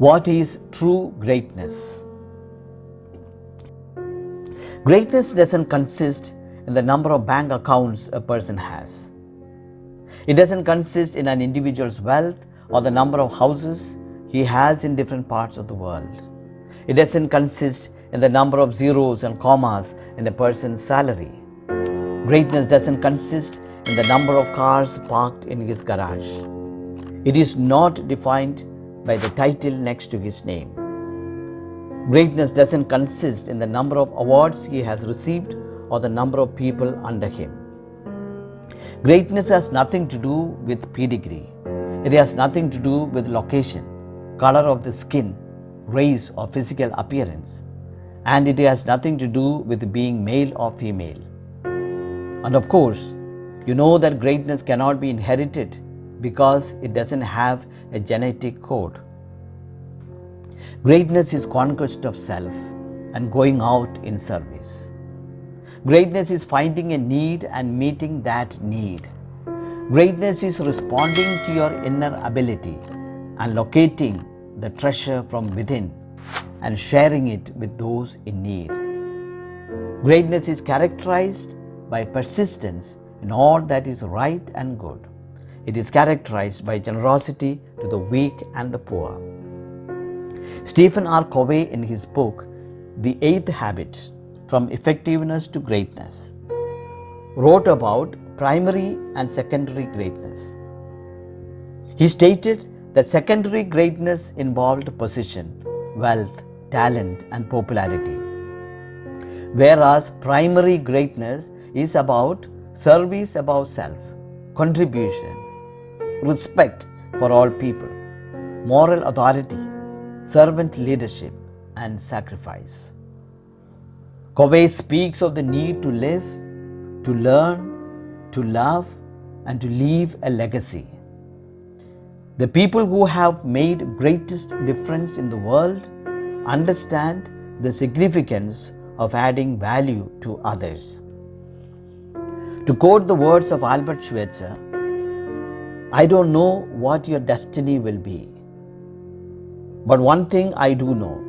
What is true greatness? Greatness doesn't consist in the number of bank accounts a person has. It doesn't consist in an individual's wealth or the number of houses he has in different parts of the world. It doesn't consist in the number of zeros and commas in a person's salary. Greatness doesn't consist in the number of cars parked in his garage. It is not defined by the title next to his name. Greatness doesn't consist in the number of awards he has received or the number of people under him. Greatness has nothing to do with pedigree. It has nothing to do with location, color of the skin, race or physical appearance. And it has nothing to do with being male or female. And of course, you know that greatness cannot be inherited because it doesn't have a genetic code. Greatness is conquest of self and going out in service. Greatness is finding a need and meeting that need. Greatness is responding to your inner ability and locating the treasure from within and sharing it with those in need. Greatness is characterized by persistence in all that is right and good. It is characterized by generosity to the weak and the poor. Stephen R. Covey, in his book, The Eighth Habit, From Effectiveness to Greatness, wrote about primary and secondary greatness. He stated that secondary greatness involved position, wealth, talent, and popularity, whereas primary greatness is about service above self, contribution, respect for all people, moral authority, servant leadership, and sacrifice. Covey speaks of the need to live, to learn, to love, and to leave a legacy. The people who have made greatest difference in the world understand the significance of adding value to others. To quote the words of Albert Schweitzer, I don't know what your destiny will be, but one thing I do know.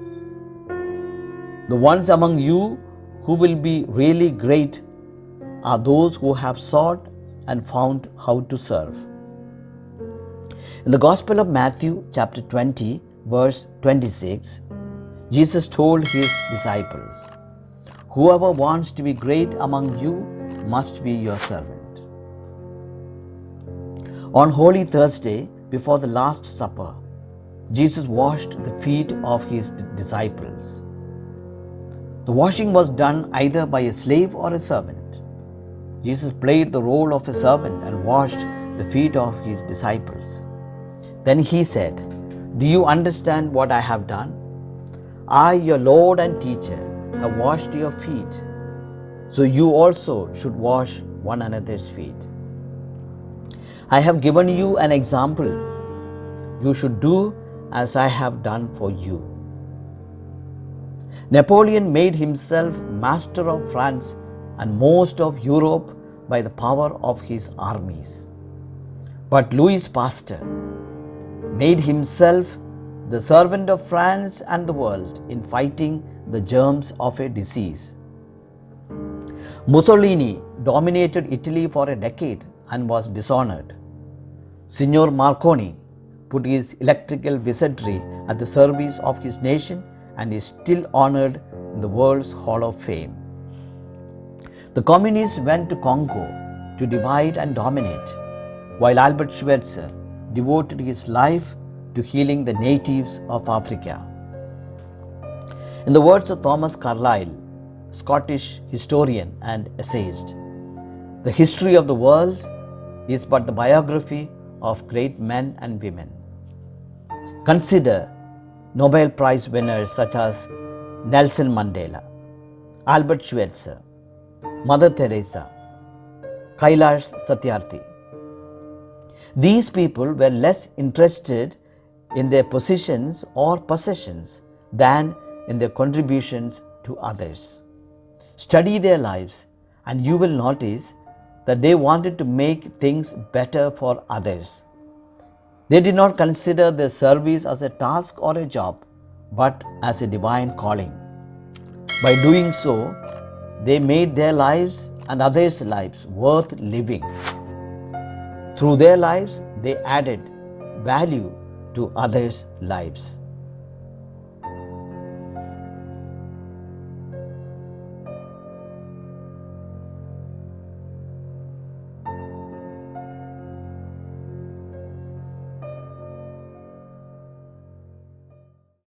The ones among you who will be really great are those who have sought and found how to serve. In the Gospel of Matthew, chapter 20, verse 26, Jesus told his disciples, "Whoever wants to be great among you must be your servant." On Holy Thursday, before the Last Supper, Jesus washed the feet of his disciples. The washing was done either by a slave or a servant. Jesus played the role of a servant and washed the feet of his disciples. Then he said, "Do you understand what I have done? I, your Lord and teacher, have washed your feet. So you also should wash one another's feet. I have given you an example. You should do as I have done for you." Napoleon made himself master of France and most of Europe by the power of his armies. But Louis Pasteur made himself the servant of France and the world in fighting the germs of a disease. Mussolini dominated Italy for a decade and was dishonored. Signor Marconi put his electrical wizardry at the service of his nation and is still honored in the world's Hall of Fame. The communists went to Congo to divide and dominate, while Albert Schweitzer devoted his life to healing the natives of Africa. In the words of Thomas Carlyle, Scottish historian and essayist, the history of the world is but the biography of great men and women. Consider Nobel Prize winners such as Nelson Mandela, Albert Schweitzer, Mother Teresa, Kailash Satyarthi. These people were less interested in their positions or possessions than in their contributions to others. Study their lives and you will notice that they wanted to make things better for others. They did not consider their service as a task or a job, but as a divine calling. By doing so, they made their lives and others' lives worth living. Through their lives, they added value to others' lives.